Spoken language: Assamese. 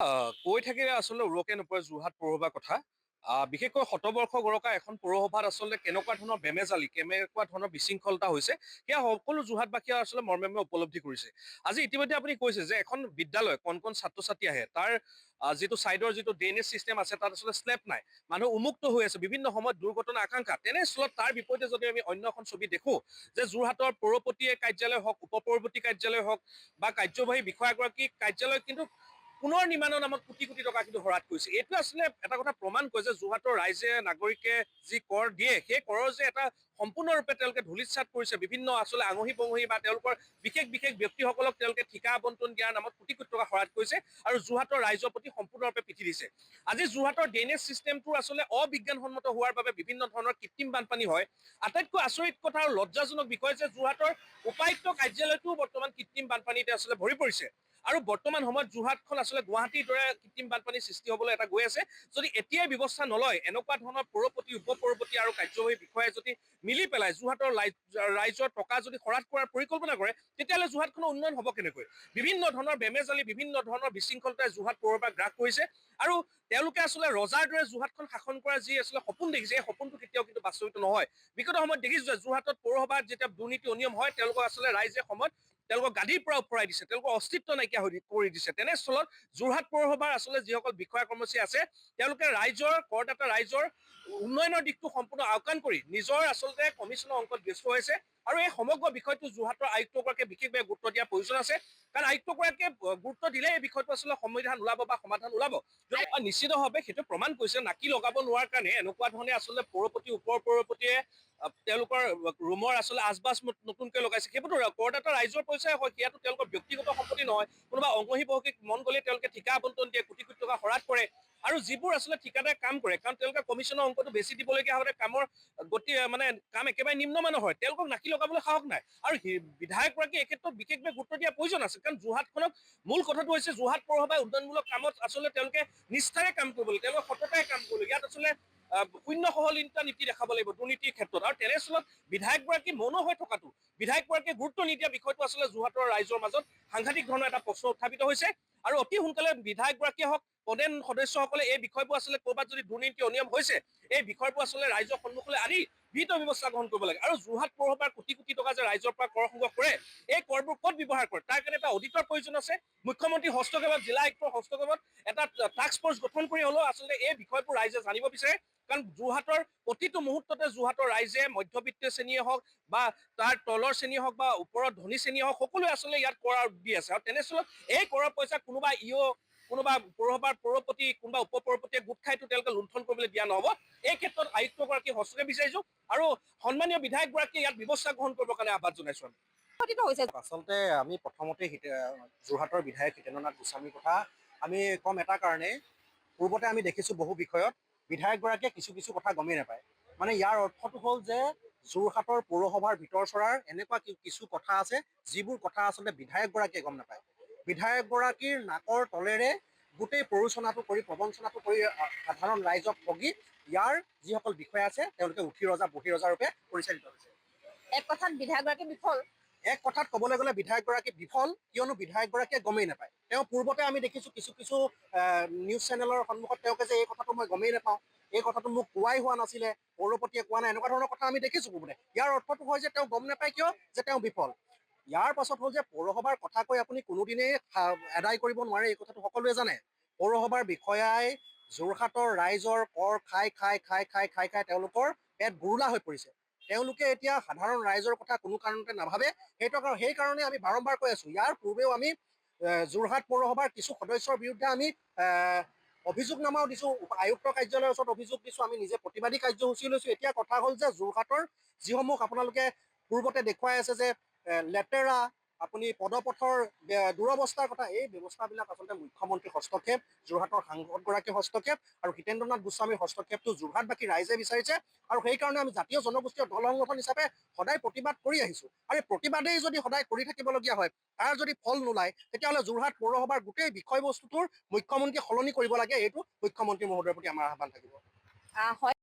কৈ থাকিলে আচলতে উৰকে নপৰে যোৰহাট পৌৰসভাৰ কথা। বিশেষকৈ শতবৰ্ষ গৰকা এখন পৌৰসভাত আচলতে কেনেকুৱা ধৰণৰ বেমেজালি, কেনেকুৱা ধৰণৰ বিশৃংখলতা হৈছে, সেয়া সকলো যোৰহাটবাসীয়ে আচলতে মৰ্মে উপলব্ধি কৰিছে। আজি ইতিমধ্যে আপুনি কৈছে যে এখন বিদ্যালয় কণ কণ ছাত্ৰ ছাত্ৰী আহে, তাৰ যিটো ছাইডৰ যিটো ড্ৰেইনেজ ছিষ্টেম আছে তাত আচলতে শ্লেপ নাই, মানুহ উন্মুক্ত হৈ আছে, বিভিন্ন সময়ত দুৰ্ঘটনা আকাংক্ষা। তেনেস্থলত তাৰ বিপৰীতে যদি আমি অন্য এখন ছবি দেখো যে যোৰহাটৰ পৌৰপতিয়ে কাৰ্যালয় হওক, উপ পৌৰপতি কাৰ্যালয় হওক বা কাৰ্যবাহী বিষয়াগৰাকী কাৰ্যালয় কিন্তু পুনৰ নিৰ্মাণৰ নামত কোটি কোটি টকা কিন্তু হৰাত কৰিছে। এইটো আচলতে এটা কথা প্ৰমাণ কৰে যে যোৰহাটৰ ৰাইজে নাগৰিকে যি কৰ দিয়ে, সেই কৰৰ যে এটা সম্পূৰ্ণৰূপে তেওঁলোকে ধূলিসাৎ কৰিছে, বিভিন্ন আচলতে আঙহী বঙহী বা তেওঁলোকৰ বিশেষ বিশেষ ব্যক্তিসকলক তেওঁলোকে ঠিকা আবণ্টন দিয়াৰ নামত কোটি কোটি টকা হৰাত কৰিছে আৰু যোৰহাটৰ ৰাইজৰ প্ৰতি সম্পূৰ্ণৰূপে পিঠি দিছে। আজি যোৰহাটৰ ড্ৰেইনেজ ছিষ্টেমটো আচলতে অবিজ্ঞানসন্মত হোৱাৰ বাবে বিভিন্ন ধৰণৰ কৃত্ৰিম বানপানী হয়। আটাইতকৈ আচৰিত কথা আৰু লজ্জাজনক বিষয় যে যোৰহাটৰ উপায়ুক্ত কাৰ্যালয়টো বৰ্তমান কৃত্ৰিম বানপানীতে আচলতে ভৰি পৰিছে। আৰু বৰ্তমান সময়ত যোৰহাটখন আচলতে গুৱাহাটীৰ দৰে কৃত্ৰিম বানপানীৰ সৃষ্টি হ'বলৈ এটা গৈ আছে। যদি এতিয়াই ব্যৱস্থা নলয়, এনেকুৱা ধৰণৰ পৌৰপতি, উপ পৌৰপতি আৰু কাৰ্যবাহী বিষয়াই যদি মিলি পেলাই যোৰহাটৰ ৰাইজৰ টকা যদি খৰচ কৰাৰ পৰিকল্পনা কৰে, তেতিয়াহ'লে যোৰহাটখনৰ উন্নয়ন হ'ব কেনেকৈ? বিভিন্ন ধৰণৰ বেমেজালি, বিভিন্ন ধৰণৰ বিশৃংখলতাই যোৰহাট পৌৰসভাক গ্ৰাস কৰিছে আৰু তেওঁলোকে আচলতে ৰজাৰ দৰে যোৰহাটখন শাসন কৰাৰ যি আচলতে সপোন দেখিছে, এই সপোনটো কেতিয়াও কিন্তু বাস্তৱিত নহয়। বিগত সময়ত দেখিছো যে যোৰহাটত পৌৰসভাত যেতিয়া দুৰ্নীতি অনিয়ম হয়, তেওঁলোকক আচলতে ৰাইজে সময়ত তেওঁলোকক গাদীৰ পৰা উফৰাই দিছে, তেওঁলোকৰ অস্তিত্ব নাইকিয়া কৰি দিছে। তেনেস্থলত যোৰহাট পৌৰসভাৰ আচলতে যিসকল বিষয়া কৰ্মচাৰী আছে, তেওঁলোকে ৰাইজৰ কৰদাতা ৰাইজৰ উন্নয়নৰ দিশটো সম্পূৰ্ণ আওকাণ কৰি নিজৰ আচলতে কমিশ্যনৰ অংকত ব্যস্ত হৈছে আৰু এই সমগ্ৰ বিষয়টো যোৰহাটৰ আয়ুক্তগৰাকীয়ে বিশেষভাৱে গুৰুত্ব দিয়াৰ প্ৰয়োজন আছে। কাৰণ আয়ুক্তগৰাকীয়ে গুৰুত্ব দিলে এই বিষয়টো আচলতে সমাধান ওলাব বা সমাধান ওলাব। নিশ্চিতভাৱে সেইটো প্ৰমাণ কৰিছে, নাকি লগাব নোৱাৰাৰ কাৰণে এনেকুৱা ধৰণে আচলতে পৌৰপতি, উপ পৌৰপতিয়ে তেওঁলোকৰ ৰুমৰ আচলতে আচবাছ নতুনকৈ লগাইছে। সেইবোৰতো কৰদাতা ৰাইজৰ পইচাই হয়, সেয়াটো তেওঁলোকৰ ব্যক্তিগত সম্পত্তি নহয়। কোনোবা অঙহী বহকীক মন গ'লে তেওঁলোকে ঠিকা আবণ্টন দিয়ে, কোটি কোটি টকা হৰাত কৰে আৰু যিবোৰ আচলতে ঠিকাদাৰে কাম কৰে, কাৰণ তেওঁলোকে কমিশ্যনৰ অংকটো বেছি দিবলগীয়া হ'লে কামৰ গতি কাম একেবাৰে নিম্নমানৰ হয়, তেওঁলোকক নাকি লগাবলৈ সাহস নাই। আৰু বিধায়কগৰাকী এই ক্ষেত্ৰত বিশেষভাৱে গুৰুত্ব দিয়াৰ প্ৰয়োজন আছে, কাৰণ যোৰহাটখনক মূল কথাটো হৈছে যোৰহাট পৌৰসভাই উন্নয়নমূলক কামত আচলতে তেওঁলোকে নিষ্ঠাৰে কাম কৰিব লাগে, তেওঁলোকে সততাৰে কাম কৰিব লাগে। ইয়াত আচলতে শূন্য সহযোগিতা নীতি দেখাব লাগিব দুৰ্নীতিৰ ক্ষেত্ৰত। আৰু তেনেস্থলত বিধায়কগৰাকী মৌন হৈ থকাটো, বিধায়কগৰাকীয়ে গুৰুত্ব নিদিয়া বিষয়টো আচলতে যোৰহাটৰ ৰাইজৰ মাজত সাংঘাতিক ধৰণৰ এটা প্ৰশ্ন উত্থাপিত হৈছে আৰু অতি সোনকালে বিধায়কগৰাকীয়ে হওক, পদেন সদস্যসকলে এই বিষয়বোৰ আচলতে ক'ৰবাত যদি দুৰ্নীতি অনিয়ম হৈছে, এই বিষয়বোৰ আচলতে ৰাইজৰ সন্মুখলৈ আনি বিহিত ব্যৱস্থা গ্ৰহণ কৰিব লাগে। আৰু যোৰহাট পৌৰসভাৰ কোটি কোটি টকা যে ৰাইজৰ পৰা কৰ সংগ্ৰহ কৰে, এই কৰবোৰ ক'ত ব্যৱহাৰ কৰে, তাৰ কাৰণে এটা অডিটৰ প্ৰয়োজন আছে। মুখ্যমন্ত্ৰীৰ হস্তক্ষেপত, জিলা আয়ুক্তৰ হস্তক্ষেপত এটা টাস্ক ফৰ্চ গঠন কৰি হ'লেও আচলতে এই বিষয়বোৰ ৰাইজে জানিব বিচাৰে। কাৰণ যোৰহাটৰ প্ৰতিটো মুহূৰ্ততে যোৰহাটৰ ৰাইজে মধ্যবিত্ত শ্ৰেণীয়ে হওক বা তাৰ তলৰ শ্ৰেণীয়ে হওক বা ওপৰত ধনী শ্ৰেণীয়ে হওক, সকলোৱে আচলতে ইয়াত কৰ দি আছে। আৰু তেনেস্থলত এই কৰৰ পইচা কোনোবা কোনোবা পৌৰসভাৰ পৌৰপতি, কোনোবা উপ পৌৰপতিয়ে গোট খাইতো তেওঁলোকে লুণ্ঠন কৰিবলৈ দিয়া নহ'ব। এই ক্ষেত্ৰত আয়ুক্তগৰাকীৰ হস্তক্ষেপ বিচাৰিছো আৰু সন্মানীয় বিধায়কগৰাকীয়ে ইয়াত ব্যৱস্থা গ্ৰহণ কৰিবৰ কাৰণে আহ্বান জনাইছো আমি। আচলতে আমি প্ৰথমতে যোৰহাটৰ বিধায়ক হিতেন্দ্ৰনাথ গোস্বামীৰ কথা আমি ক'ম এটা কাৰণেই, পূৰ্বতে আমি দেখিছোঁ বহু বিষয়ত বিধায়কগৰাকীয়ে কিছু কিছু কথা গমেই নাপায়। মানে ইয়াৰ অৰ্থটো হ'ল যে যোৰহাটৰ পৌৰসভাৰ ভিতৰ চৰাৰ এনেকুৱা কিছু কথা আছে, যিবোৰ কথা আচলতে বিধায়কগৰাকীয়ে গম নাপায়। বিধায়কগৰাকীৰ নাকৰ তলেৰে গোটেই প্ৰৰোচনাটো কৰি, প্ৰবঞ্চনাটো কৰি সাধাৰণ ৰাইজক ঠগি ইয়াৰ যিসকল বিষয়া আছে তেওঁলোকে উঠি ৰজা বহি ৰজা ৰূপে পৰিচালিত হৈছে। এক কথাত বিধায়কগৰাকী বিফল। এক কথাত ক'বলৈ গ'লে বিধায়কগৰাকী বিফল, কিয়নো বিধায়কগৰাকীয়ে গমেই নাপায়। তেওঁ পূৰ্বতে আমি দেখিছোঁ কিছু কিছু নিউজ চেনেলৰ সন্মুখত তেওঁকে যে এই কথাটো মই গমেই নাপাওঁ, এই কথাটো মোক কোৱাই হোৱা নাছিলে, পৌৰপতিয়ে কোৱা নাই, এনেকুৱা ধৰণৰ কথা আমি দেখিছোঁ পূৰ্বতে। ইয়াৰ অৰ্থটো হয় যে তেওঁ গম নাপায় কিয়, যে তেওঁ বিফল। ইয়াৰ পাছত হ'ল যে পৌৰসভাৰ কথা কৈ আপুনি কোনোদিনেই আদায় কৰিব নোৱাৰে, এই কথাটো সকলোৱে জানে। পৌৰসভাৰ বিষয়াই যোৰহাটৰ ৰাইজৰ কৰ খাই খাই খাই খাই খাই খাই তেওঁলোকৰ পেট গুৰুলা হৈ পৰিছে। তেওঁলোকে এতিয়া সাধাৰণ ৰাইজৰ কথা কোনো কাৰণতে নাভাবে। সেইকাৰণে আমি বাৰম্বাৰ কৈ আছোঁ, ইয়াৰ পূৰ্বেও আমি যোৰহাট পৌৰসভাৰ কিছু সদস্যৰ বিৰুদ্ধে আমি অভিযোগনামাও দিছোঁ, আয়ুক্ত কাৰ্যালয়ৰ ওচৰত অভিযোগ দিছোঁ, আমি নিজে প্ৰতিবাদী কাৰ্যসূচী লৈছোঁ। এতিয়া কথা হ'ল যে যোৰহাটৰ যিসমূহ আপোনালোকে পূৰ্বতে দেখুৱাই আছে যে লেতেৰা, আপুনি পদপথৰ দুৰৱস্থাৰ কথা, এই ব্যৱস্থাবিলাক আচলতে মুখ্যমন্ত্ৰীৰ হস্তক্ষেপ, যোৰহাটৰ সাংসদগৰাকীৰ হস্তক্ষেপ আৰু হিতেন্দ্ৰনাথ গোস্বামীৰ হস্তক্ষেপটো যোৰহাটবাসী ৰাইজে বিচাৰিছে। আৰু সেইকাৰণে আমি জাতীয় জনগোষ্ঠীয় দল সংগঠন হিচাপে সদায় প্ৰতিবাদ কৰি আহিছোঁ। আৰু এই প্ৰতিবাদেই যদি সদায় কৰি থাকিবলগীয়া হয়, তাৰ যদি ফল নোলায়, তেতিয়াহ'লে যোৰহাট পৌৰসভাৰ গোটেই বিষয়বস্তুটোৰ মুখ্যমন্ত্ৰীয়ে সলনি কৰিব লাগে। এইটো মুখ্যমন্ত্ৰী মহোদয়ৰ প্ৰতি আমাৰ আহ্বান থাকিব। হয়।